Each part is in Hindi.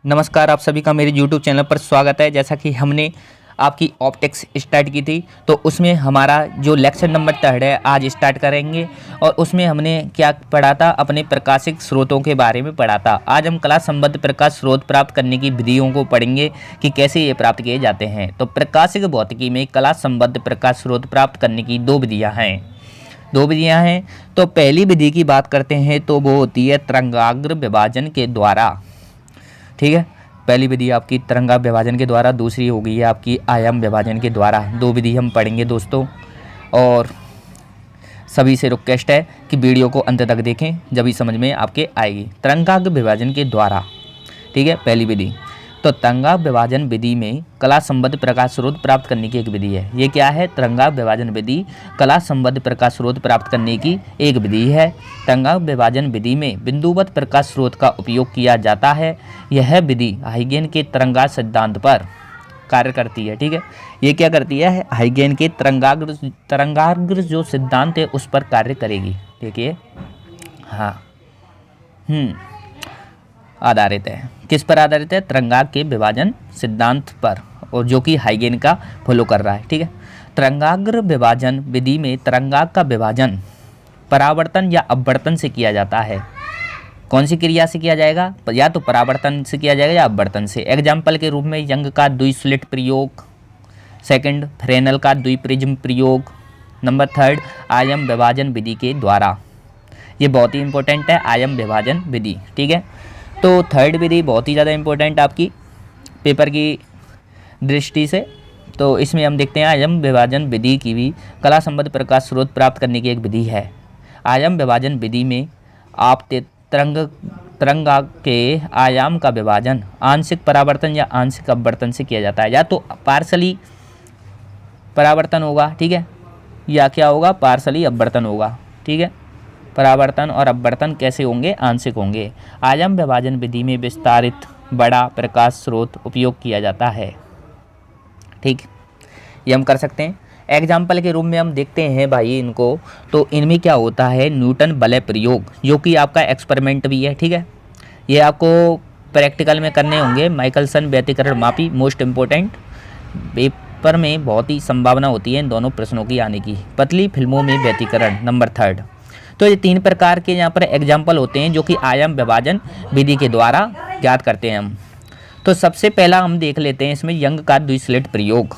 नमस्कार, आप सभी का मेरे YouTube चैनल पर स्वागत है। जैसा कि हमने आपकी ऑप्टिक्स स्टार्ट की थी तो उसमें हमारा जो लेक्चर नंबर 3 है आज स्टार्ट करेंगे। और उसमें हमने क्या पढ़ा था, अपने प्रकाशिक स्रोतों के बारे में पढ़ा था। आज हम कला संबद्ध प्रकाश स्रोत प्राप्त करने की विधियों को पढ़ेंगे कि कैसे ये प्राप्त किए जाते हैं। तो प्रकाशिक भौतिकी में कला संबद्ध प्रकाश स्रोत प्राप्त करने की दो विधियाँ हैं। तो पहली विधि की बात करते हैं तो वो होती है तरंगाग्र विभाजन के द्वारा। ठीक है, पहली विधि आपकी तरंगा विभाजन के द्वारा, दूसरी हो गई है आपकी आयाम विभाजन के द्वारा। दो विधि हम पढ़ेंगे दोस्तों, और सभी से रिक्वेस्ट है कि वीडियो को अंत तक देखें, जब भी समझ में आपके आएगी। तरंगाग्र विभाजन के द्वारा, ठीक है, पहली विधि। तो तरंगा विभाजन विधि में कला संबद्ध प्रकाश स्रोत प्राप्त करने की एक विधि है। ये क्या है? तरंगा विभाजन विधि कला संबद्ध प्रकाश स्रोत प्राप्त करने की एक विधि है। तरंगा विभाजन विधि में बिंदुवत प्रकाश स्रोत का उपयोग किया जाता है। यह विधि हाइगेन के तरंगाग्र सिद्धांत पर कार्य करती है। ठीक है, ये क्या करती है? हाइगेन के तरंगाग्र जो सिद्धांत है उस पर कार्य करेगी। देखिए, हाँ, आधारित है। किस पर आधारित है? तरंगाग्र के विभाजन सिद्धांत पर, और जो कि हाइगेन का फॉलो कर रहा है। ठीक है, तरंगाग्र विभाजन विधि में तरंगाग्र का विभाजन परावर्तन या अपवर्तन से किया जाता है। कौन सी क्रिया से किया जाएगा? या तो परावर्तन से किया जाएगा या अपवर्तन से। एग्जाम्पल के रूप में यंग का द्विस्लिट प्रयोग, सेकंड फ्रेनेल का द्विप्रिज्म प्रयोग, नंबर 3 आयाम विभाजन विधि के द्वारा। ये बहुत ही इंपॉर्टेंट है, आयाम विभाजन विधि। ठीक है, तो थर्ड विधि बहुत ही ज़्यादा इंपॉर्टेंट आपकी पेपर की दृष्टि से। तो इसमें हम देखते हैं आयाम विभाजन विधि की भी कला संबद्ध प्रकाश स्रोत प्राप्त करने की एक विधि है। आयाम विभाजन विधि में आप तरंगा के आयाम का विभाजन आंशिक परावर्तन या आंशिक अपवर्तन से किया जाता है। या तो पार्शली परावर्तन होगा, ठीक है, या क्या होगा? पार्शली अपवर्तन होगा। ठीक है, परावर्तन और अपवर्तन कैसे होंगे? आंशिक होंगे। आयाम विभाजन विधि में विस्तारित बड़ा प्रकाश स्रोत उपयोग किया जाता है। ठीक, ये हम कर सकते हैं। एग्जाम्पल के रूप में हम देखते हैं भाई इनको, तो इनमें क्या होता है? न्यूटन बल प्रयोग, जो कि आपका एक्सपेरिमेंट भी है। ठीक है, ये आपको प्रैक्टिकल में करने होंगे। माइकलसन व्यतिकरण मापी, मोस्ट इम्पोर्टेंट, पेपर में बहुत ही संभावना होती है इन दोनों प्रश्नों की आने की। पतली फिल्मों में व्यतिकरण, नंबर 3। तो ये 3 प्रकार के यहाँ पर एग्जाम्पल होते हैं जो कि आयाम विभाजन विधि के द्वारा ज्ञात करते हैं हम। तो सबसे पहला हम देख लेते हैं इसमें यंग का द्विस्लिट प्रयोग।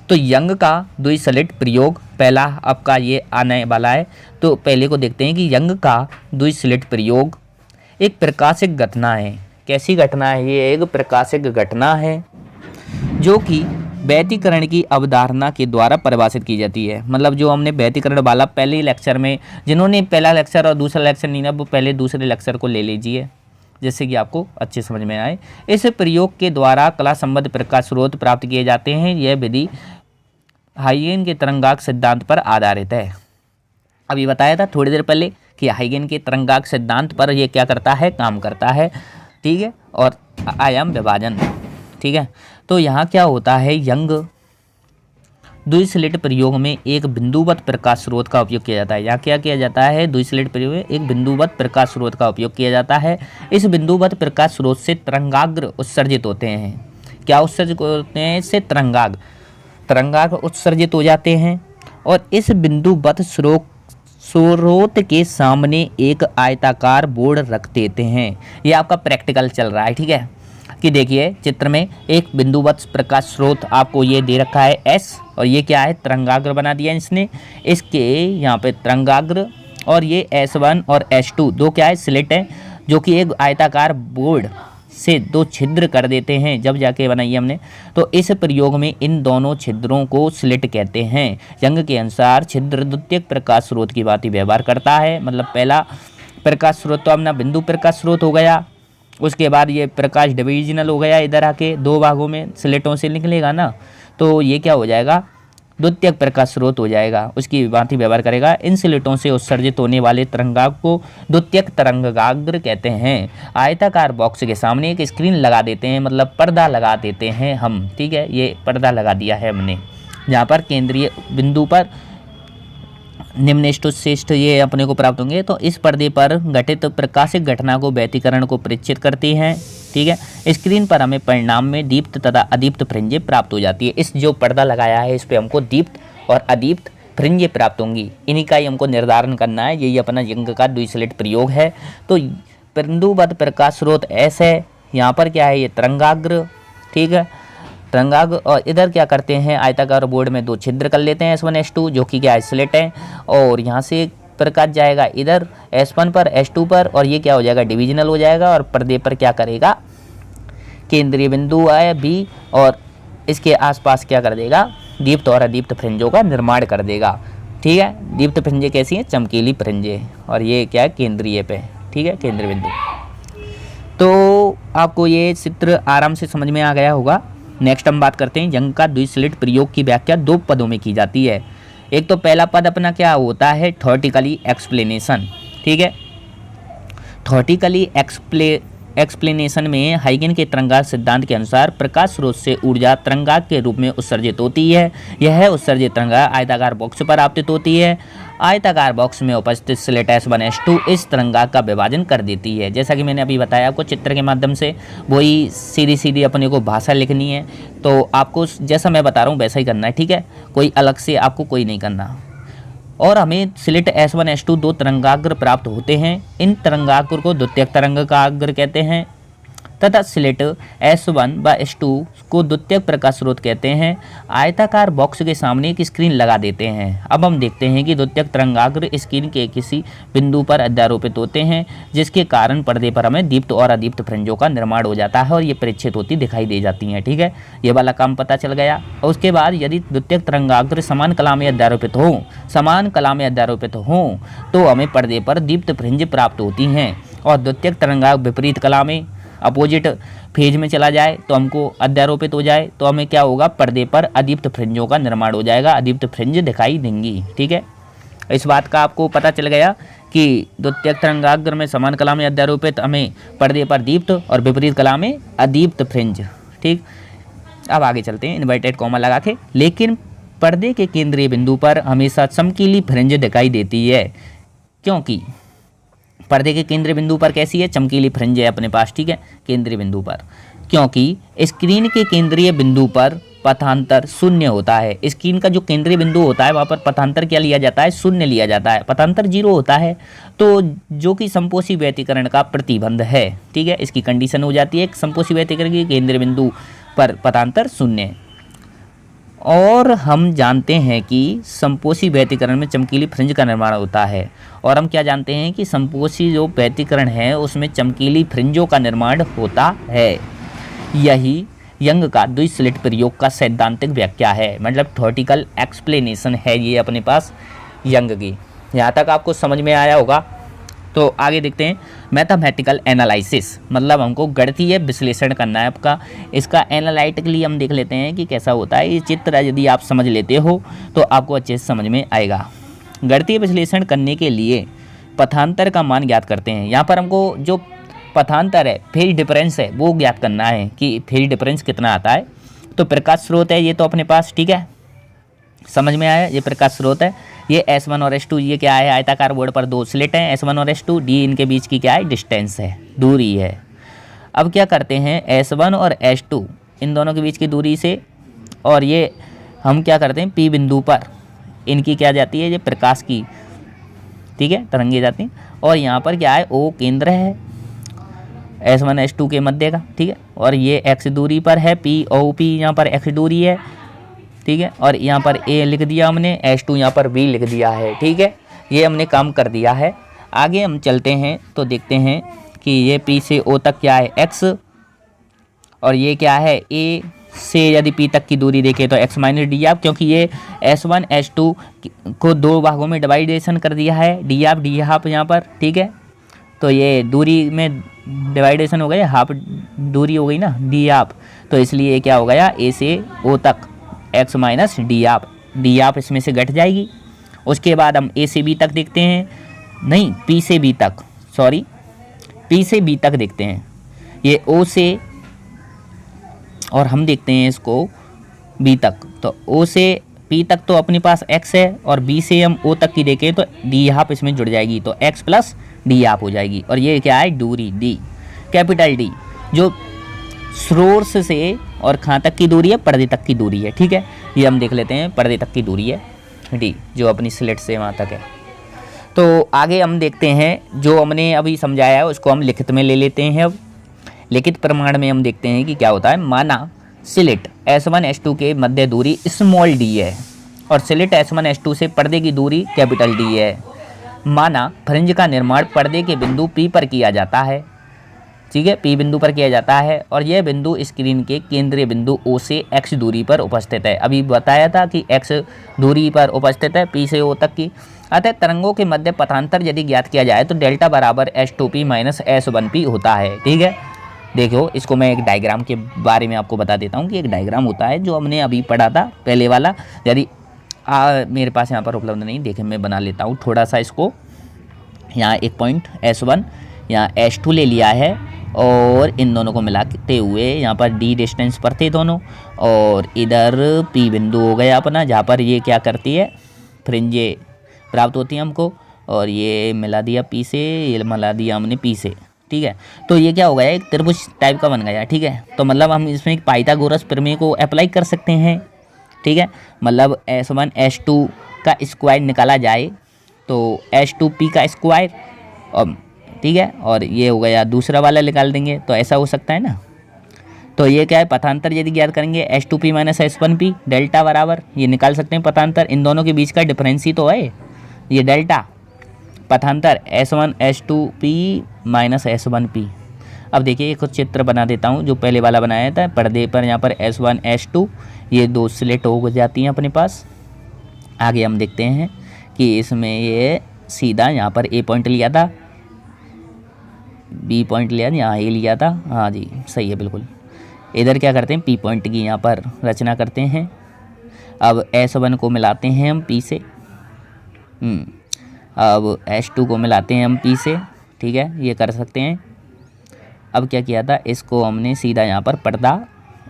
तो यंग का द्विस्लिट प्रयोग पहला आपका ये आने वाला है। तो पहले को देखते हैं कि यंग का द्विस्लिट प्रयोग एक प्रकाशिक घटना है। कैसी घटना है? ये एक प्रकाशिक घटना है जो कि व्यतिकरण की अवधारणा के द्वारा परिभाषित की जाती है। मतलब जो हमने व्यतिकरण वाला पहले लेक्चर में, जिन्होंने पहला लेक्चर और दूसरा लेक्चर नहीं ना, वो पहले दूसरे लेक्चर को ले लीजिए, जिससे कि आपको अच्छे समझ में आए। इस प्रयोग के द्वारा कला संबद्ध प्रकाश स्रोत प्राप्त किए जाते हैं। यह विधि हाइगेन के तरंगाग्र सिद्धांत पर आधारित है। अभी बताया था थोड़ी देर पहले कि हाइगेन के तरंगाग्र सिद्धांत पर यह क्या करता है? काम करता है। ठीक है, और आयाम विभाजन। ठीक है, तो यहाँ क्या होता है? यंग द्विस्लिट प्रयोग में एक बिंदुवत प्रकाश स्रोत का उपयोग किया जाता है। यहाँ क्या किया जाता है? द्विस्लिट प्रयोग में एक बिंदुवत प्रकाश स्रोत का उपयोग किया जाता है। इस बिंदुवत प्रकाश स्रोत से तरंगाग्र उत्सर्जित होते हैं। क्या उत्सर्जित होते हैं? इससे तरंगाग्र उत्सर्जित हो जाते हैं, और इस बिंदुवत स्रोत के सामने एक आयताकार बोर्ड रख देते हैं। ये आपका प्रैक्टिकल चल रहा है। ठीक है, कि देखिए चित्र में एक बिंदुवत प्रकाश स्रोत आपको ये दे रखा है S, और ये क्या है? तरंगाग्र बना दिया इसने। इसके यहाँ पे तरंगाग्र, और ये S1 और S2 दो क्या है? स्लिट है, जो कि एक आयताकार बोर्ड से 2 छिद्र कर देते हैं जब जाके बनाई हमने। तो इस प्रयोग में इन दोनों छिद्रों को स्लिट कहते हैं। यंग के अनुसार छिद्र द्वितीयक प्रकाश स्रोत की भांति व्यवहार करता है। मतलब पहला प्रकाश स्रोत तो अपना बिंदु प्रकाश स्रोत हो गया, उसके बाद ये प्रकाश डिविजनल हो गया, इधर आके 2 भागों में स्लिटों से निकलेगा ना, तो ये क्या हो जाएगा? द्वितीयक प्रकाश स्रोत हो जाएगा, उसकी भांति व्यवहार करेगा। इन स्लिटों से उत्सर्जित होने वाले तरंगाग्र को द्वितीयक तरंगाग्र कहते हैं। आयताकार बॉक्स के सामने एक स्क्रीन लगा देते हैं, मतलब पर्दा लगा देते हैं हम। ठीक है, ये पर्दा लगा दिया है हमने, जहाँ पर केंद्रीय बिंदु पर निम्नलिखित श्रेष्ठ ये अपने को प्राप्त होंगे। तो इस पर्दे पर घटित प्रकाशिक घटना को व्यतिकरण को प्रेक्षित करती हैं। ठीक है। स्क्रीन पर हमें परिणाम में दीप्त तथा अदीप्त फ्रिंजें प्राप्त हो जाती है। इस जो पर्दा लगाया है इस पे हमको दीप्त और अदीप्त फ्रिंजें प्राप्त होंगी, इन्हीं का ही हमको निर्धारण करना है। यही अपना यंग का द्विस्लिट प्रयोग है। तो बिंदुबद्ध प्रकाश स्रोत एस है, यहाँ पर क्या है ये तरंगाग्र, ठीक है, तरंगाग्र। और इधर क्या करते हैं आयताकार बोर्ड में 2 छिद्र कर लेते हैं S1 S2 जो कि क्या स्लिट है, और यहाँ से प्रकाश जाएगा इधर S1 पर S2 पर, और ये क्या हो जाएगा डिविजनल हो जाएगा, और पर्दे पर क्या करेगा केंद्रीय बिंदु आए B, और इसके आसपास क्या कर देगा दीप्त और अदीप्त फ्रिंजों का निर्माण कर देगा, ठीक है। दीप्त फ्रिंजें कैसी हैं, चमकीली फ्रिंजें, और ये क्या है केंद्रीय पे, ठीक है, केंद्रीय बिंदु। तो आपको ये चित्र आराम से समझ में आ गया होगा। नेक्स्ट हम बात करते हैं यंग का द्विस्लिट प्रयोग की व्याख्या 2 पदों में की जाती है। एक तो पहला पद अपना क्या होता है थ्योरेटिकली एक्सप्लेनेशन, ठीक है। थ्योरेटिकली एक्सप्लेनेशन में हाइगेन के तरंगाग्र सिद्धांत के अनुसार प्रकाश स्रोत से ऊर्जा तरंगाग्र के रूप में उत्सर्जित होती है। यह उत्सर्जित तरंगाग्र आयताकार बॉक्स पर आपतित होती है। आयताकार बॉक्स में उपस्थित स्लिट S1 S2 इस तरंगाग्र का विभाजन कर देती है। जैसा कि मैंने अभी बताया आपको चित्र के माध्यम से, वही सीधी सीधी अपने को भाषा लिखनी है, तो आपको जैसा मैं बता रहा हूँ वैसा ही करना है, ठीक है, कोई अलग से आपको कोई नहीं करना। और हमें स्लिट S1 S2 2 तरंगाग्र प्राप्त होते हैं। इन तरंगाग्र को द्वितीयक तरंगाग्र कहते हैं तथा स्लिट S1 व S2 को द्वितीयक प्रकाश स्रोत कहते हैं। आयताकार बॉक्स के सामने एक स्क्रीन लगा देते हैं। अब हम देखते हैं कि द्वितीयक तरंगाग्र स्क्रीन के किसी बिंदु पर अध्यारोपित होते हैं, जिसके कारण पर्दे पर हमें दीप्त और अदीप्त फ्रिंजों का निर्माण हो जाता है और ये प्रेक्षित होती दिखाई दे जाती हैं, ठीक है। ये वाला काम पता चल गया। और उसके बाद यदि द्वितीयक तरंगाग्र समान कला में अध्यारोपित हो तो हमें पर्दे पर दीप्त फ्रिंज प्राप्त होती हैं, और द्वितीयक तरंगाग्र विपरीत कला में अपोजिट फेज में चला जाए तो हमको अध्यारोपित हो जाए तो हमें क्या होगा पर्दे पर अदीप्त फ्रिंजों का निर्माण हो जाएगा, अदीप्त फ्रिंज दिखाई देंगी, ठीक है। इस बात का आपको पता चल गया कि द्वितीयक तरंगाग्र में समान कला में अध्यारोपित हमें पर्दे पर दीप्त और विपरीत कला में अदीप्त फ्रिंज, ठीक। अब आगे चलते हैं इन्वर्टेड कॉमा लगा के। लेकिन पर्दे के केंद्रीय बिंदु पर हमेशा चमकीली फ्रिंज दिखाई देती है, क्योंकि पर्दे के केंद्रीय बिंदु पर कैसी है चमकीली फ्रिंज है अपने पास, ठीक है, केंद्रीय बिंदु पर, क्योंकि स्क्रीन के केंद्रीय बिंदु पर पथांतर शून्य होता है। स्क्रीन का जो केंद्रीय बिंदु होता है वहाँ पर पथांतर क्या लिया जाता है, शून्य लिया जाता है, पथांतर 0 होता है, तो जो कि संपोषी व्यतिकरण का प्रतिबंध है, ठीक है। इसकी कंडीशन हो जाती है संपोषी व्यतिकरण के केंद्रीय बिंदु पर पथांतर शून्य। और हम जानते हैं कि संपोषी व्यतिकरण में चमकीली फ्रिंज का निर्माण होता है, और हम क्या जानते हैं कि संपोषी जो व्यतिकरण है उसमें चमकीली फ्रिंजों का निर्माण होता है। यही यंग का द्विस्लिट प्रयोग का सैद्धांतिक व्याख्या है, मतलब थ्योरेटिकल एक्सप्लेनेशन है ये अपने पास यंग की। यहाँ तक आपको समझ में आया होगा। तो आगे देखते हैं मैथमेटिकल एनालिसिस, मतलब हमको गणितीय विश्लेषण करना है आपका। इसका एनालिटिकली हम देख लेते हैं कि कैसा होता है। ये चित्र यदि आप समझ लेते हो तो आपको अच्छे से समझ में आएगा। गणितीय विश्लेषण करने के लिए पथांतर का मान ज्ञात करते हैं। यहाँ पर हमको जो पथांतर है फेज डिफरेंस है वो ज्ञात करना है कि फेज डिफरेंस कितना आता है। तो प्रकाश स्रोत है ये तो अपने पास, ठीक है, समझ में आया। ये प्रकाश स्रोत है, ये S1 और S2 ये क्या है आयताकार बोर्ड पर 2 स्लिट हैं S1 और S2, D इनके बीच की क्या है डिस्टेंस है, दूरी है। अब क्या करते हैं S1 और S2 इन दोनों के बीच की दूरी से, और ये हम क्या करते हैं P बिंदु पर इनकी क्या जाती है ये प्रकाश की, ठीक है, तरंगे जाती हैं, और यहाँ पर क्या है O केंद्र है S1 S2 के मध्य का, ठीक है, और ये x दूरी पर है POP, यहाँ पर x दूरी है, ठीक है, और यहाँ पर A लिख दिया हमने, S2 यहाँ पर B लिख दिया है, ठीक है। ये हमने काम कर दिया है। आगे हम चलते हैं तो देखते हैं कि ये P से O तक क्या है x, और ये क्या है A से यदि P तक की दूरी देखें तो x माइनस डी आप, क्योंकि ये S1 S2 को 2 भागों में डिवाइडेशन कर दिया है डी आप यहाँ पर, ठीक है। तो ये दूरी में डिवाइडेशन हो गया, हाफ दूरी हो गई ना डी आप, तो इसलिए क्या हो गया A से O तक x माइनस डी आप इसमें से घट जाएगी। उसके बाद हम A से B तक देखते हैं, नहीं P से B तक, सॉरी P से B तक देखते हैं, ये O से, और हम देखते हैं इसको B तक। तो O से P तक तो अपने पास x है, और B से हम O तक की देखें तो डी हाफ इसमें जुड़ जाएगी, तो x प्लस डी हाफ हो जाएगी। और ये क्या है दूरी D, कैपिटल D, जो सोर्स से और कहाँ तक की दूरी है, पर्दे तक की दूरी है, ठीक है। ये हम देख लेते हैं, पर्दे तक की दूरी है डी, जो अपनी स्लिट से वहाँ तक है। तो आगे हम देखते हैं, जो हमने अभी समझाया है उसको हम लिखित में ले लेते हैं। अब लिखित प्रमाण में हम देखते हैं कि क्या होता है। माना स्लिट S1 S2 के मध्य दूरी स्मॉल डी है और स्लिट S1 S2 से पर्दे की दूरी कैपिटल डी है। माना फ्रिंज का निर्माण पर्दे के बिंदु P पर किया जाता है, ठीक है, P बिंदु पर किया जाता है और यह बिंदु स्क्रीन के केंद्रीय बिंदु O से X दूरी पर उपस्थित है। अभी बताया था कि X दूरी पर उपस्थित है P से O तक की। अतः तरंगों के मध्य पथांतर यदि ज्ञात किया जाए तो डेल्टा बराबर S2P माइनस S1P होता है, ठीक है। देखो, इसको मैं एक डायग्राम के बारे में आपको बता देता हूँ कि एक डायग्राम होता है जो हमने अभी पढ़ा था पहले वाला। यदि मेरे पास यहाँ पर उपलब्ध नहीं, देखें मैं बना लेता हूँ थोड़ा सा इसको। यहाँ एक पॉइंट S1, यहाँ S2 ले लिया है और इन दोनों को मिलाते हुए यहाँ पर D डिस्टेंस पर थे दोनों, और इधर P बिंदु हो गया अपना, जहाँ पर ये क्या करती है, फ्रिंजे प्राप्त होती है हमको, और ये मिला दिया P से, ये मिला दिया हमने P से, ठीक है। तो ये क्या हो गया, एक त्रिभुज टाइप का बन गया, ठीक है। तो मतलब हम इसमें एक पाइथागोरस प्रमेय को अप्लाई कर सकते हैं, ठीक है। मतलब S1 S2 का स्क्वायर निकाला जाए तो S2P का स्क्वायर, और ठीक है, और ये हो गया दूसरा वाला निकाल देंगे, तो ऐसा हो सकता है ना। तो ये क्या है, पथांतर यदि ज्ञात करेंगे S2P माइनस S1P, डेल्टा बराबर ये निकाल सकते हैं पथांतर, इन दोनों के बीच का डिफरेंस ही तो है ये delta, पथांतर S1 S2P minus S1P। अब देखिए एक चित्र बना देता हूँ जो पहले वाला बनाया था। पर्दे पर यहाँ पर S1 S2, ये दो स्लिट हो जाती हैं अपने पास। आगे हम देखते हैं कि इसमें ये सीधा यहाँ पर A पॉइंट लिया था, B पॉइंट लिया, यहाँ A लिया था, हाँ जी सही है बिल्कुल। इधर क्या करते हैं, P पॉइंट की यहाँ पर रचना करते हैं। अब S1 को मिलाते हैं हम P से, अब S2 को मिलाते हैं हम P से, ठीक है, ये कर सकते हैं। अब क्या किया था, इसको हमने सीधा यहाँ पर पर्दा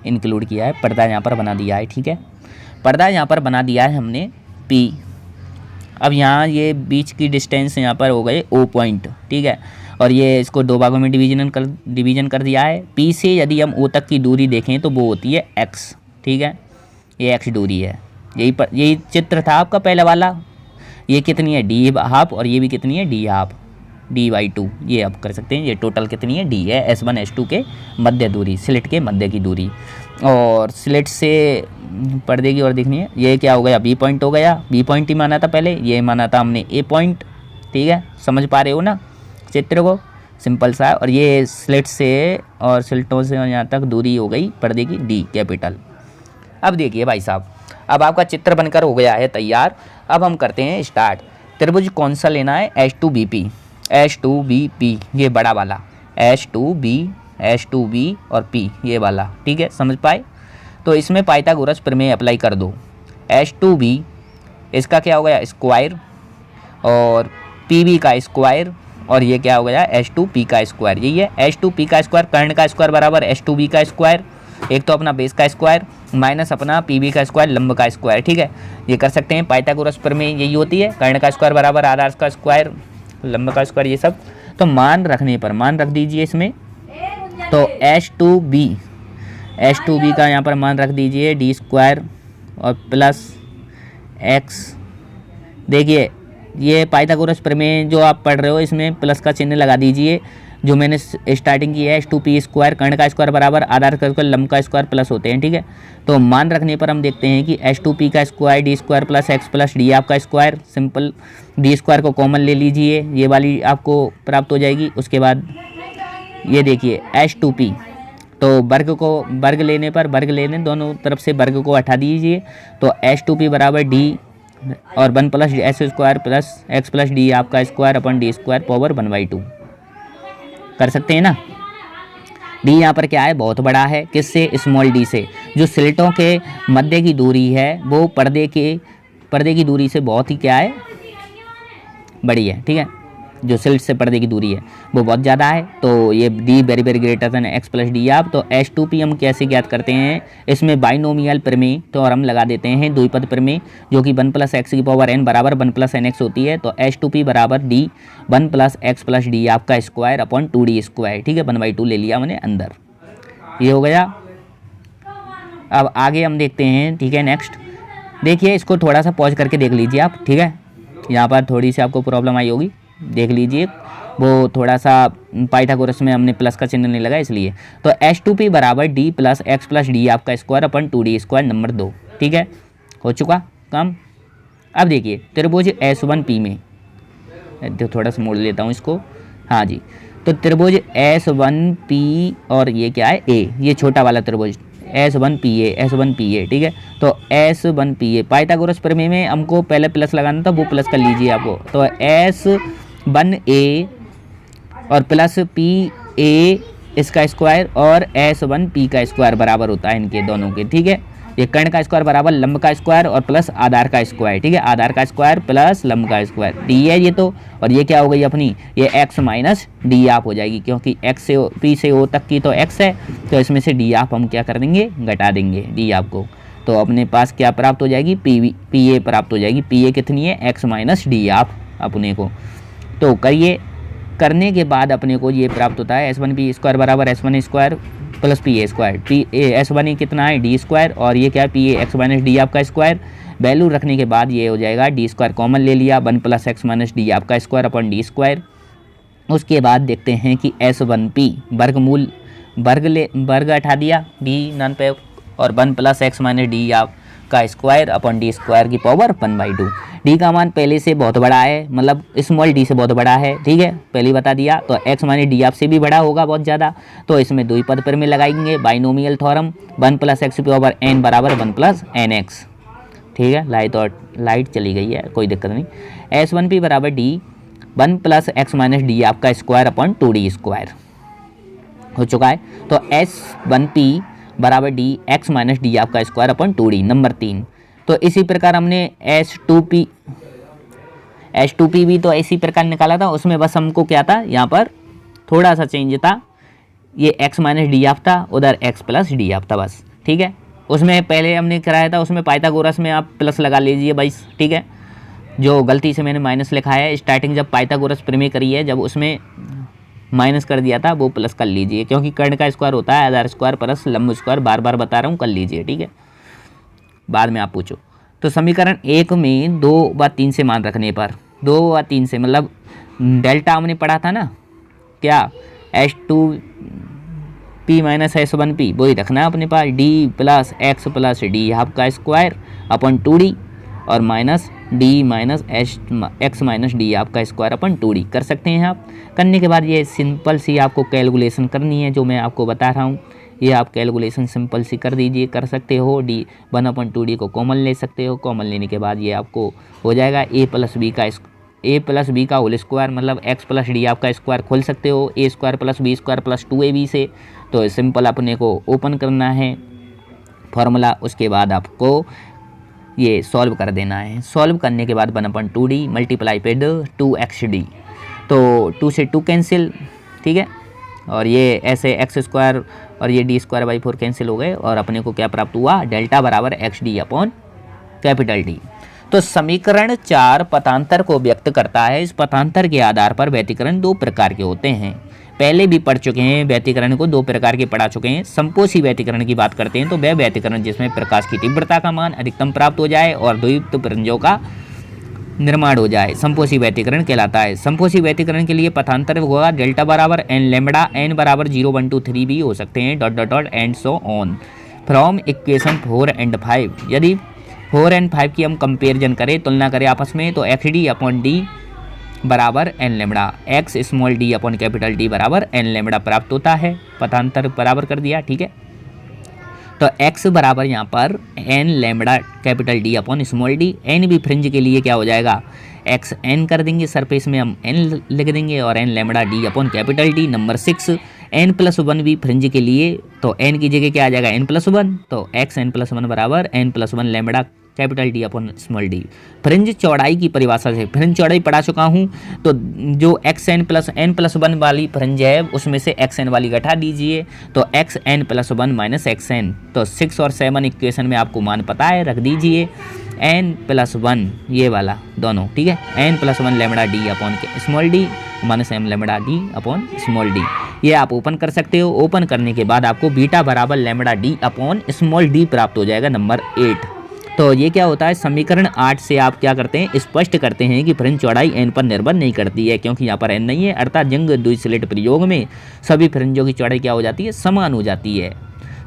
इंक्लूड किया है, पर्दा यहाँ पर बना दिया है, ठीक है। पर्दा यहाँ पर बना दिया है हमने P। अब यहाँ ये बीच की डिस्टेंस यहाँ पर हो गए O पॉइंट, ठीक है, और ये इसको दो भागों में डिवीजन कर दिया है। P से यदि हम O तक की दूरी देखें तो वो होती है X, ठीक है, ये X दूरी है। यही चित्र था आपका पहला वाला। ये कितनी है, D हाफ, और ये भी कितनी है, D हाफ, D/2। ये आप कर सकते हैं, ये टोटल कितनी है, D है S1 S2 के मध्य दूरी, स्लिट के मध्य की दूरी। और स्लिट से पर्दे की ओर देखनी है, ये क्या हो गया, B पॉइंट हो गया। B पॉइंट ही माना था पहले, ये माना था हमने A पॉइंट, ठीक है। समझ पा रहे हो ना चित्र को, सिंपल सा। और ये स्लिट से और स्लिटों से यहाँ तक दूरी हो गई पर्दे की D कैपिटल। अब देखिए भाई साहब, अब आपका चित्र बनकर हो गया है तैयार। अब हम करते हैं स्टार्ट। त्रिभुज कौन सा लेना है, H2BP, ये बड़ा वाला H2B और P, ये वाला, ठीक है, समझ पाए। तो इसमें पाइथागोरस प्रमेय अप्लाई कर दो। H2B इसका क्या हो गया, स्क्वायर, और PB का स्क्वायर, और ये क्या हो गया, H2P का स्क्वायर। यही है H2P का स्क्वायर, कर्ण का स्क्वायर बराबर H2B का स्क्वायर, एक तो अपना बेस का स्क्वायर माइनस अपना PB का स्क्वायर, लंब का स्क्वायर, ठीक है। ये कर सकते हैं, पाइथागोरस प्रमेय यही होती है, कर्ण का स्क्वायर बराबर आधार का स्क्वायर, लंब का स्क्वायर, ये सब। तो मान रखने पर मान रख दीजिए इसमें, तो H2B का यहाँ पर मान रख दीजिए D स्क्वायर और प्लस X। देखिए ये पाइथागोरस प्रमेय जो आप पढ़ रहे हो, इसमें प्लस का चिन्ह लगा दीजिए, जो मैंने स्टार्टिंग की है। H2P स्क्वायर, कर्ण का स्क्वायर बराबर आधार का स्क्वायर, लंब का स्क्वायर प्लस होते हैं, ठीक है। तो मान रखने पर हम देखते हैं कि H2P का square D square plus X plus D आपका स्क्वायर, सिंपल D स्क्वायर को कॉमन ले लीजिए, ये वाली आपको प्राप्त हो जाएगी। उसके बाद ये देखिए H2P, तो वर्ग लेने पर दोनों तरफ से वर्ग को हटा दीजिए, तो H2P बराबर D और 1 plus S square plus X plus D आपका स्क्वायर अपन D स्क्वायर पावर 1/2 कर सकते हैं ना। D यहाँ पर क्या है, बहुत बड़ा है, किससे, स्मॉल d से। जो स्लिटों के मध्य की दूरी है वो पर्दे की दूरी से बहुत ही क्या है, बड़ी है, ठीक है। जो स्लिट से पर्दे की दूरी है वो बहुत ज़्यादा है, तो ये D very very greater than X plus D आप। तो H2P हम कैसे ज्ञात करते हैं, इसमें बाइनोमियल प्रमेय, तो और हम लगा देते हैं द्विपद प्रमेय, जो कि 1 प्लस x की पावर n बराबर 1 प्लस nx होती है। तो H2P बराबर D 1 plus x plus D आपका स्क्वायर अपॉन 2D स्क्वायर, ठीक है, 1/2 ले लिया मैंने अंदर। ये हो गया। अब आगे हम देखते हैं, ठीक है। नेक्स्ट देखिए, इसको थोड़ा सा पॉज करके देख लीजिए आप, ठीक है। यहाँ पर थोड़ी सी आपको प्रॉब्लम आई होगी, देख लीजिए, वो थोड़ा सा पाइथागोरस में हमने प्लस का चिन्ह नहीं लगा इसलिए। तो H2P बराबर D plus X plus D आपका स्क्वायर अपन 2D स्क्वायर नंबर 2, ठीक है, हो चुका काम। अब देखिए त्रिभुज S1P में, तो थोड़ा सा मोड़ लेता हूँ इसको, हाँ जी। तो त्रिभुज S1P और ये क्या है A, ये छोटा वाला त्रिभुज S1PA, ठीक है। तो S1PA पाइथागोरस प्रमेय में हमको पहले प्लस लगाना था, वो प्लस कर लीजिए आपको। तो S1A और प्लस PA इसका स्क्वायर और S1P का स्क्वायर बराबर होता है इनके दोनों के, ठीक है। ये कर्ण का स्क्वायर बराबर लंब का स्क्वायर और प्लस आधार का स्क्वायर, ठीक है। आधार का स्क्वायर प्लस लंब का स्क्वायर, डी है ये तो। और ये क्या हो गई अपनी, ये x माइनस डी आप हो जाएगी, क्योंकि x से p से o तक की तो x है, तो इसमें से डी आप हम क्या कर देंगे, घटा देंगे डी आपको। तो अपने पास क्या प्राप्त हो जाएगी, पी ए प्राप्त हो जाएगी। पी ए कितनी है, x माइनस डी आप अपने को। तो करिए, करने के बाद अपने को ये प्राप्त होता है S1P स्क्वायर बराबर S1 square plus PA square. S1 कितना है, D स्क्वायर, और ये क्या है, PA x माइनस डी आपका स्क्वायर। वैल्यू रखने के बाद ये हो जाएगा D स्क्वायर कॉमन ले लिया, 1 प्लस एक्स माइनस डी आपका स्क्वायर अपन डी स्क्वायर। उसके बाद देखते हैं कि S1P वर्गमूल वर्ग हटा दिया D नन पे, और 1 प्लस एक्स माइनस डी आपका स्क्वायर अपन डी स्क्वायर की पावर 1/2। डी का मान पहले से बहुत बड़ा है, मतलब स्मॉल डी से बहुत बड़ा है, ठीक है, पहले ही बता दिया। तो एक्स माइनस डी आपसे भी बड़ा होगा बहुत ज़्यादा, तो इसमें दो ही पद पर में लगाएंगे binomial theorem, 1 plus x power n बराबर 1 प्लस एन एक्स, ठीक है। लाइट चली गई है, कोई दिक्कत नहीं। S1P बराबर D 1 plus x minus D आपका स्क्वायर अपन 2D स्क्वायर हो चुका है। तो S1P बराबर D x माइनस डी आपका स्क्वायर अपन 2D नंबर 3। तो इसी प्रकार हमने H2P भी तो इसी प्रकार निकाला था, उसमें बस हमको क्या था, यहाँ पर थोड़ा सा चेंज था, ये x माइनस डी आप था, उधर x प्लस डी आप था बस, ठीक है। उसमें पहले हमने कराया था, उसमें पाइथागोरस में आप प्लस लगा लीजिए भाई, ठीक है। जो गलती से मैंने माइनस लिखा है, स्टार्टिंग जब पाइथागोरस प्रमेय करी है, जब उसमें माइनस कर दिया था, वो प्लस कर लीजिए, क्योंकि कर्ण का स्क्वायर होता है आधार स्क्वायर प्लस लंब स्क्वायर, बार बार बता रहा हूँ, कर लीजिए, ठीक है, बाद में आप पूछो। तो समीकरण 1 में 2 व 3 से मान रखने पर, 2 व 3 से मतलब डेल्टा हमने पढ़ा था ना, क्या H2P माइनस S1P वही रखना है अपने पास, D plus X plus D आपका स्क्वायर अपन 2D और minus D minus x minus D आपका स्क्वायर अपन 2D कर सकते हैं आप। करने के बाद ये सिंपल सी आपको कैलकुलेशन करनी है, जो मैं आपको बता रहा हूँ, ये आप कैलकुलेशन सिंपल सी कर दीजिए, कर सकते हो। D 1/2D को कॉमन ले सकते हो, कॉमन लेने के बाद ये आपको हो जाएगा a प्लस बी का होल स्क्वायर, मतलब x प्लस डी आपका स्क्वायर खोल सकते हो, a square plus B square plus 2ab से। तो सिंपल अपने को ओपन करना है फॉर्मूला, उसके बाद आपको ये सॉल्व कर देना है। सॉल्व करने के बाद 1/2D मल्टीप्लाई पेड 2xd, तो 2 से 2 कैंसिल, ठीक है, और ये ऐसे एक्स स्क्वायर और ये डी स्क्वायर बाई 4 कैंसिल हो गए, और अपने को क्या प्राप्त हुआ, डेल्टा बराबर XD अपॉन कैपिटल D। तो समीकरण 4 पथांतर को व्यक्त करता है। इस पथांतर के आधार पर व्यतिकरण 2 प्रकार के होते हैं, पहले भी पढ़ चुके हैं, व्यतिकरण को 2 प्रकार के पढ़ा चुके हैं। संपोषी व्यतिकरण की बात करते हैं तो वह व्यतिकरण जिसमें प्रकाश की तीव्रता का मान अधिकतम प्राप्त हो जाए और द्वियुक्त पुंजों का निर्माण हो जाए, संपोषी व्यतिकरण कहलाता है। संपोषी व्यतिकरण के लिए पथांतर होगा डेल्टा बराबर n लैम्बडा, n बराबर 0 1 2 3 भी हो सकते हैं, dot dot dot and so on from equation 4 and 5। यदि 4 एंड 5 की हम कंपेरिजन करें, तुलना करें आपस में, तो XD अपॉन D बराबर n lambda, x small d upon capital D बराबर n लैम्बडा प्राप्त होता है। पथांतर बराबर कर दिया, ठीक है। तो x बराबर यहाँ पर n lambda capital D upon small d, n भी फ्रिंज के लिए क्या हो जाएगा, x n कर देंगे, सरफेस में हम n लिख देंगे, और n lambda d upon capital D। Number 6 n plus 1 भी फ्रिंज के लिए, तो n की जगह क्या आ जाएगा, n प्लस 1, तो x n प्लस 1 बराबर n plus 1 lambda capital D upon small d। Fringe चौड़ाई की परिभाषा से, फ्रिंज चौड़ाई पढ़ा चुका हूँ, तो जो xn प्लस n प्लस 1 वाली फ्रिंज है उसमें से xn वाली घटा दीजिए, तो xn प्लस 1 माइनस xn। तो 6 और 7 इक्वेशन में आपको मान पता है, रख दीजिए n प्लस 1 ये वाला दोनों, ठीक है, n plus 1 lambda d upon small d minus m lambda d upon small d। ये आप ओपन कर सकते हो। ओपन करने के बाद आपको बीटा बराबर lambda D upon small D प्राप्त हो जाएगा, नंबर 8। तो ये क्या होता है, समीकरण 8 से आप क्या करते हैं, स्पष्ट करते हैं कि फ्रिंज चौड़ाई n पर निर्भर नहीं करती है, क्योंकि यहाँ पर n नहीं है, अर्थात यंग द्विस्लेट प्रयोग में सभी फ्रिंजों की चौड़ाई क्या हो जाती है, समान हो जाती है।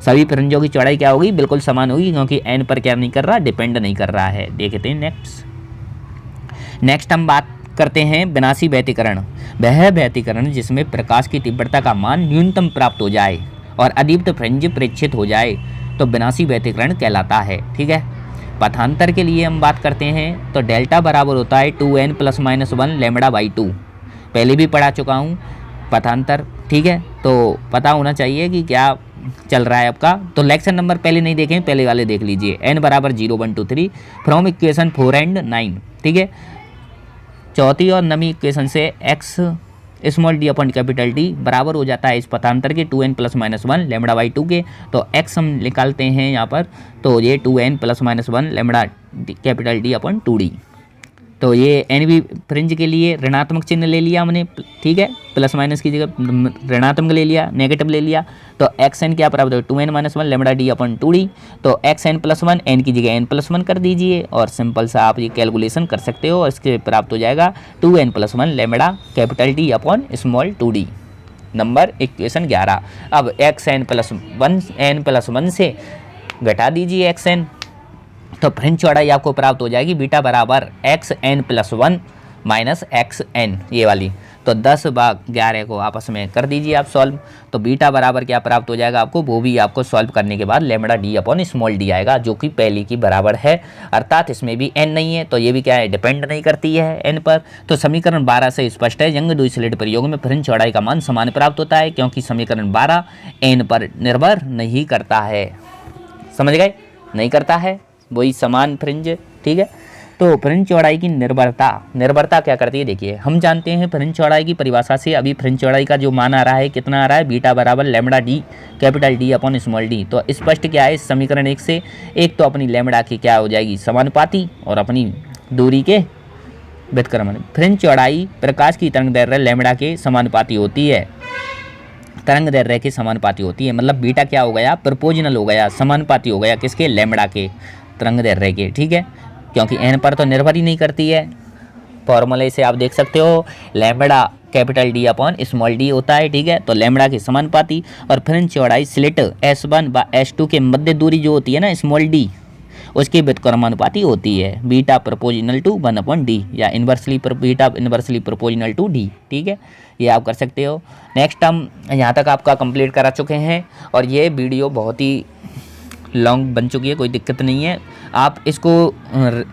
सभी फ्रिंजों की चौड़ाई क्या होगी, बिल्कुल समान होगी, क्योंकि n पर क्या नहीं कर रहा, डिपेंड नहीं कर रहा है। देखते हैं नेक्स्ट हम बात करते हैं विनाशी व्यतिकरण। वह व्यतिकरण जिसमें प्रकाश की तीव्रता का मान न्यूनतम प्राप्त हो जाए और अदीप्त फ्रिंज प्रेक्षित हो जाए तो विनाशी व्यतिकरण कहलाता है। ठीक है, पथांतर के लिए हम बात करते हैं तो डेल्टा बराबर होता है 2n ± 1 लैम्बडा बाई 2। पहले भी पढ़ा चुका हूँ पथांतर, ठीक है, तो पता होना चाहिए कि क्या चल रहा है आपका। तो लेक्चर नंबर पहले नहीं देखें, पहले वाले देख लीजिए। n बराबर 0 1 2 3 फ्रॉम इक्वेशन 4 एंड 9। ठीक है, चौथी और नवीं इक्वेशन से x small D upon capital D बराबर हो जाता है इस पथांतर के 2n ± 1 लैम्बडा बाई 2 के। तो x हम निकालते हैं यहाँ पर, तो ये 2n ± 1 lambda capital D upon 2d। तो ये एन भी फ्रिंज के लिए ऋणात्मक चिन्ह ले लिया हमने, ठीक है, प्लस माइनस की जगह ऋणात्मक ले लिया, नेगेटिव ले लिया। तो एक्स एन क्या प्राप्त हो, 2n − 1 lambda D upon 2d। तो एक्स एन प्लस 1 एन की जगह n+1 कर दीजिए और सिंपल सा आप ये कैलकुलेशन कर सकते हो। इसके प्राप्त हो जाएगा 2n + 1 lambda capital D upon small 2d, number equation 11। अब एक्स एन प्लस 1 से घटा दीजिए एक्स एन, तो फ्रिंज चौड़ाई आपको प्राप्त हो जाएगी बीटा बराबर xn + 1 - xn, ये वाली। तो 10/11 को आपस में कर दीजिए आप सॉल्व, तो बीटा बराबर क्या प्राप्त हो जाएगा आपको, वो भी आपको सॉल्व करने के बाद lambda D upon small D आएगा, जो कि पहली की बराबर है, अर्थात इसमें भी n नहीं है, तो ये भी क्या है, डिपेंड नहीं करती है n पर। तो समीकरण 12 से स्पष्ट है, यंग द्विस्लेट प्रयोग में फ्रिंज चौड़ाई का मान समान प्राप्त होता है, क्योंकि समीकरण 12 n पर निर्भर नहीं करता है। समझ गए, नहीं करता है, वही समान फ्रिंज। ठीक है, तो फ्रिंज चौड़ाई की निर्भरता क्या करती है, देखिए हम जानते हैं फ्रिंज चौड़ाई की परिभाषा से। अभी फ्रिंज चौड़ाई का जो मान आ रहा है, कितना आ रहा है, बीटा बराबर lambda D capital D upon small D. तो स्पष्ट क्या है इस समीकरण 1 से, एक तो अपनी लैम्बडा की क्या हो जाएगी, समानुपाती, और अपनी दूरी के व्युत्क्रमण। फ्रिंज चौड़ाई प्रकाश की तरंग दैर्घ्य लैम्बडा के समानुपाती होती है, तरंग दैर्घ्य के समानुपाती होती है, मतलब बीटा क्या हो गया, प्रोपोर्शनल हो गया, समानुपाती हो गया किसके, लैम्बडा के तरंग दैर्घ्य के। ठीक है, क्योंकि n पर तो निर्भर ही नहीं करती है। फॉर्मूले से आप देख सकते हो, lambda capital D upon small D होता है। ठीक है, तो लैम्बडा के समानुपाती, और फ्रिंज चौड़ाई स्लिट S1 व S2 के मध्य दूरी जो होती है ना, स्मॉल डी, उसके व्युत्क्रमानुपाती होती है, बीटा प्रोपोर्शनल टू 1/d, या beta inversely proportional to d। ठीक है, ये आप कर सकते हो। नेक्स्ट हम यहाँ तक आपका कंप्लीट करा चुके हैं, और ये वीडियो बहुत ही लॉन्ग बन चुकी है, कोई दिक्कत नहीं है। आप इसको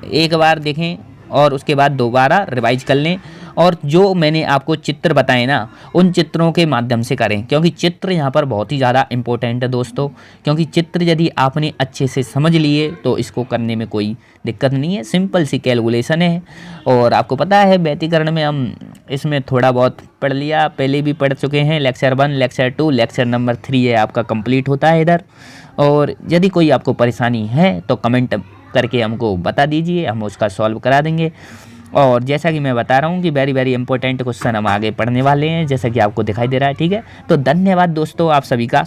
एक बार देखें और उसके बाद दोबारा रिवाइज कर लें, और जो मैंने आपको चित्र बताए ना, उन चित्रों के माध्यम से करें, क्योंकि चित्र यहाँ पर बहुत ही ज़्यादा इम्पोर्टेंट है दोस्तों। क्योंकि चित्र यदि आपने अच्छे से समझ लिए तो इसको करने में कोई दिक्कत नहीं है, सिंपल सी कैलकुलेशन है। और आपको पता है व्यतिकरण में हम इसमें थोड़ा बहुत पढ़ लिया, पहले भी पढ़ चुके हैं, लेक्चर 1, लेक्चर 2, लेक्चर नंबर 3 है आपका कंप्लीट होता है इधर। और यदि कोई आपको परेशानी है तो कमेंट करके हमको बता दीजिए, हम उसका सॉल्व करा देंगे। और जैसा कि मैं बता रहा हूँ कि वेरी इंपॉर्टेंट क्वेश्चन हम आगे पढ़ने वाले हैं, जैसा कि आपको दिखाई दे रहा है। ठीक है, तो धन्यवाद दोस्तों आप सभी का।